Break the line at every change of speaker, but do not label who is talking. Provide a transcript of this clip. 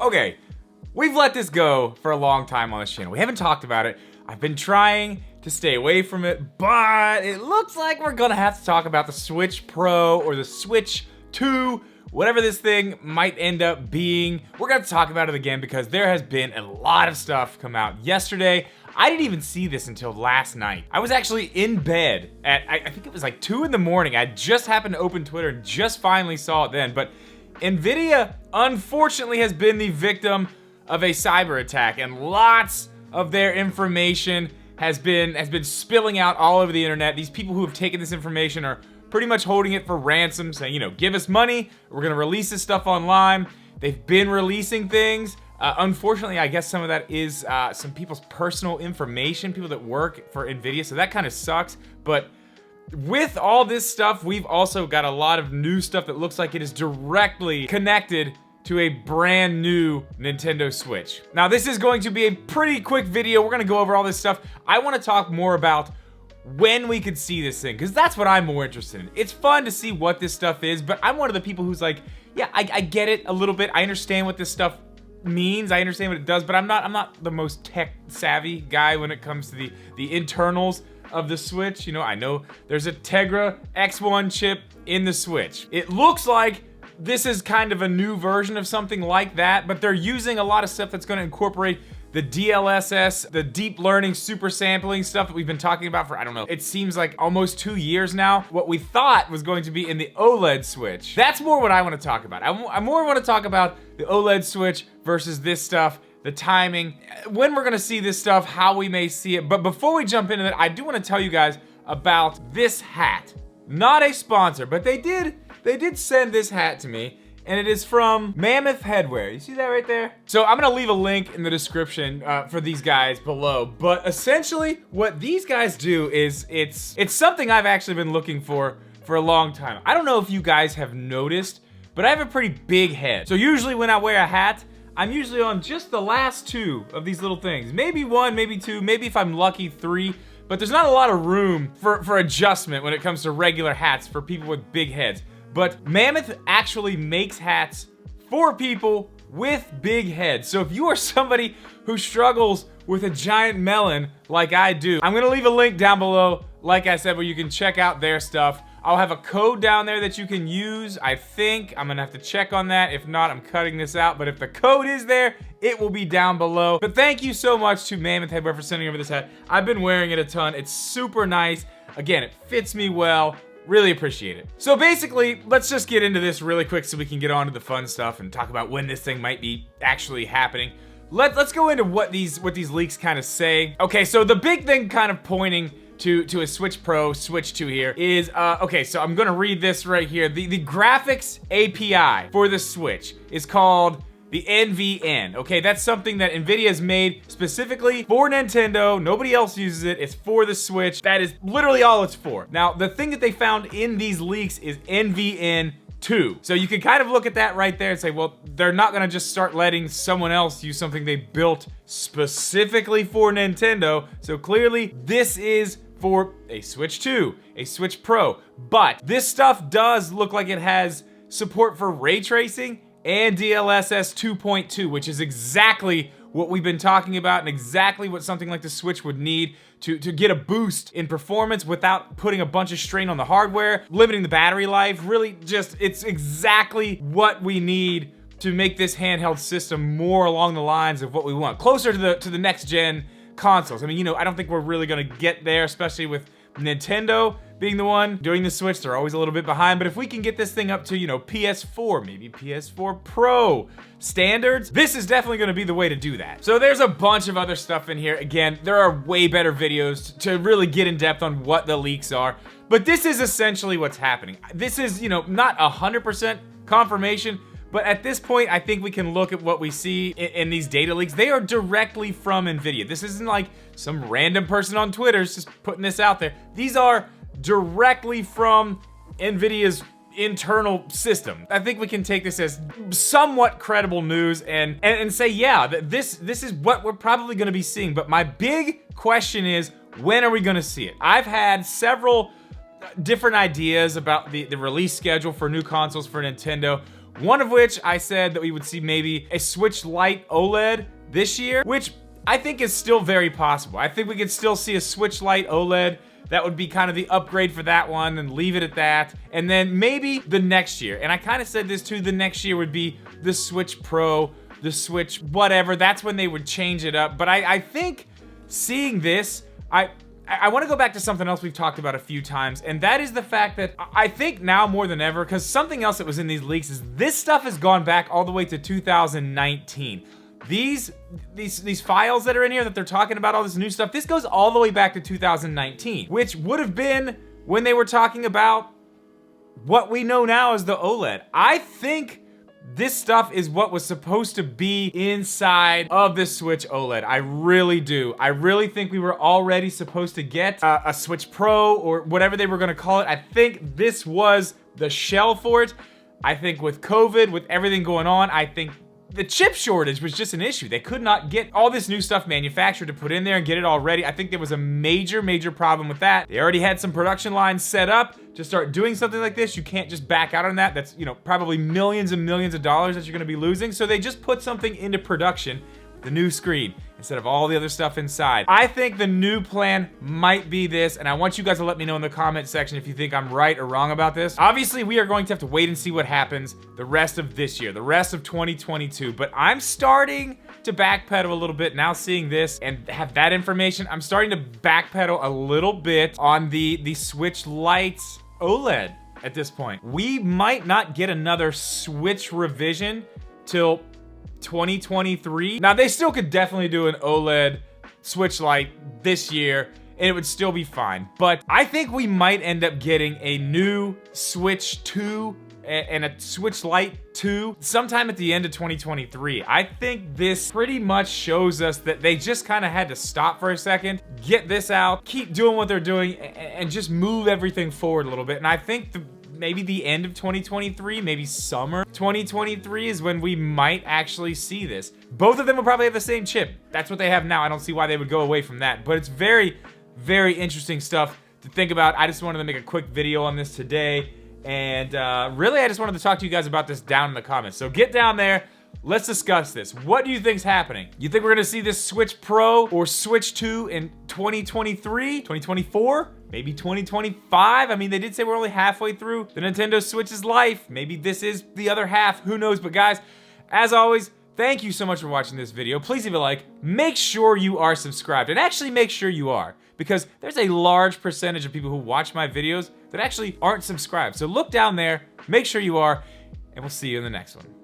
Okay, we've let this go for a long time on this channel. We haven't talked about it. I've been trying to stay away from it, but it looks like we're gonna have to talk about the Switch Pro or the Switch 2, whatever this thing might end up being. We're gonna talk about it again because there has been a lot of stuff come out yesterday. I didn't even see this until last night. I was actually in bed at, I think it was like 2 in the morning. I just happened to open Twitter and just finally saw it then, but Nvidia unfortunately has been the victim of a cyber attack, and lots of their information has been spilling out all over the internet. These people who have taken this information are pretty much holding it for ransom, saying, you know, give us money, we're gonna release this stuff online. They've been releasing things. Unfortunately, I guess some of that is some people's personal information, people that work for Nvidia, so that kind of sucks. But with all this stuff, we've also got a lot of new stuff that looks like it is directly connected to a brand new Nintendo Switch. Now, this is going to be a pretty quick video. We're gonna go over all this stuff. I wanna talk more about when we could see this thing, because that's what I'm more interested in. It's fun to see what this stuff is, but I'm one of the people who's like, yeah, I get it a little bit. I understand what this stuff means. I understand what it does, but I'm not the most tech savvy guy when it comes to the internals of the Switch. You know, I know there's a Tegra X1 chip in the Switch. It looks like this is kind of a new version of something like that, but they're using a lot of stuff that's gonna incorporate the DLSS, the deep learning super sampling stuff that we've been talking about for, I don't know, it seems like almost 2 years now. What we thought was going to be in the OLED Switch. That's more what I wanna talk about. I more wanna talk about the OLED Switch versus this stuff, the timing, when we're gonna see this stuff, how we may see it. But before we jump into that, I do wanna tell you guys about this hat. Not a sponsor, but they did send this hat to me, and it is from Mammoth Headwear. You see that right there? So I'm gonna leave a link in the description for these guys below, but essentially what these guys do is, it's something I've actually been looking for a long time. I don't know if you guys have noticed, but I have a pretty big head. So usually when I wear a hat, I'm usually on just the last 2 of these little things. Maybe 1, maybe 2, maybe if I'm lucky 3, but there's not a lot of room for adjustment when it comes to regular hats for people with big heads. But Mammoth actually makes hats for people with big heads. So if you are somebody who struggles with a giant melon like I do, I'm gonna leave a link down below, like I said, where you can check out their stuff. I'll have a code down there that you can use, I think. I'm gonna have to check on that. If not, I'm cutting this out. But if the code is there, it will be down below. But thank you so much to Mammoth Headwear for sending over this hat. I've been wearing it a ton. It's super nice. Again, it fits me well. Really appreciate it. So basically, let's just get into this really quick so we can get on to the fun stuff and talk about when this thing might be actually happening. Let's go into what these leaks kind of say. Okay, so the big thing kind of pointing to a Switch Pro, Switch 2 here is, okay, so I'm gonna read this right here. The graphics API for the Switch is called the NVEN, okay? That's something that Nvidia has made specifically for Nintendo. Nobody else uses it. It's for the Switch. That is literally all it's for. Now, the thing that they found in these leaks is NVEN 2. So you can kind of look at that right there and say, well, they're not gonna just start letting someone else use something they built specifically for Nintendo. So clearly, this is for a Switch 2, a Switch Pro. But this stuff does look like it has support for ray tracing and DLSS 2.2, which is exactly what we've been talking about and exactly what something like the Switch would need to get a boost in performance without putting a bunch of strain on the hardware, limiting the battery life. Really just, it's exactly what we need to make this handheld system more along the lines of what we want, closer to the next gen consoles. I mean, you know, I don't think we're really gonna get there, especially with Nintendo being the one doing the Switch. They're always a little bit behind, but if we can get this thing up to, you know, PS4, maybe PS4 Pro standards, this is definitely gonna be the way to do that. So there's a bunch of other stuff in here. Again, there are way better videos to really get in depth on what the leaks are, but this is essentially what's happening. This is, you know, not 100% confirmation, but at this point, I think we can look at what we see in these data leaks. They are directly from Nvidia. This isn't like some random person on Twitter is just putting this out there. These are directly from Nvidia's internal system. I think we can take this as somewhat credible news and say, yeah, this is what we're probably gonna be seeing. But my big question is, when are we gonna see it? I've had several different ideas about the release schedule for new consoles for Nintendo. One of which I said that we would see maybe a Switch Lite OLED this year, which I think is still very possible. I think we could still see a Switch Lite OLED. That would be kind of the upgrade for that one, and leave it at that. And then maybe the next year, and I kind of said this too, the next year would be the Switch Pro, the Switch whatever. That's when they would change it up. But I think seeing this, I want to go back to something else we've talked about a few times, and that is the fact that I think now more than ever, because something else that was in these leaks is this stuff has gone back all the way to 2019. These files that are in here that they're talking about, all this new stuff, this goes all the way back to 2019, which would have been when they were talking about what we know now as the OLED. I think this stuff is what was supposed to be inside of the Switch OLED. I really do. I really think we were already supposed to get a Switch Pro or whatever they were gonna call it. I think this was the shell for it. I think with COVID, with everything going on, I think the chip shortage was just an issue. They could not get all this new stuff manufactured to put in there and get it all ready. I think there was a major problem with that. They already had some production lines set up to start doing something like this. You can't just back out on that. That's, you know, probably millions and millions of dollars that you're gonna be losing. So they just put something into production, the new screen, instead of all the other stuff inside. I think the new plan might be this, and I want you guys to let me know in the comment section if you think I'm right or wrong about this. Obviously, we are going to have to wait and see what happens the rest of this year, the rest of 2022, but I'm starting to backpedal a little bit now seeing this and have that information. I'm starting to backpedal a little bit on the Switch Lite OLED at this point. We might not get another Switch revision till 2023. Now, they still could definitely do an OLED Switch Lite this year, and it would still be fine. But I think we might end up getting a new Switch 2 and a Switch Lite 2 sometime at the end of 2023. I think this pretty much shows us that they just kind of had to stop for a second, get this out, keep doing what they're doing, and just move everything forward a little bit. And I think maybe the end of 2023, maybe summer 2023 is when we might actually see this. Both of them will probably have the same chip. That's what they have now. I don't see why they would go away from that, but it's very interesting stuff to think about. I just wanted to make a quick video on this today, and really I just wanted to talk to you guys about this down in the comments. So get down there, let's discuss this. What do you think's happening? You think we're gonna see this Switch Pro or Switch 2 in 2023, 2024? Maybe 2025? I mean, they did say we're only halfway through the Nintendo Switch's life. Maybe this is the other half, who knows? But guys, as always, thank you so much for watching this video. Please leave a like, make sure you are subscribed, and actually make sure you are, because there's a large percentage of people who watch my videos that actually aren't subscribed. So look down there, make sure you are, and we'll see you in the next one.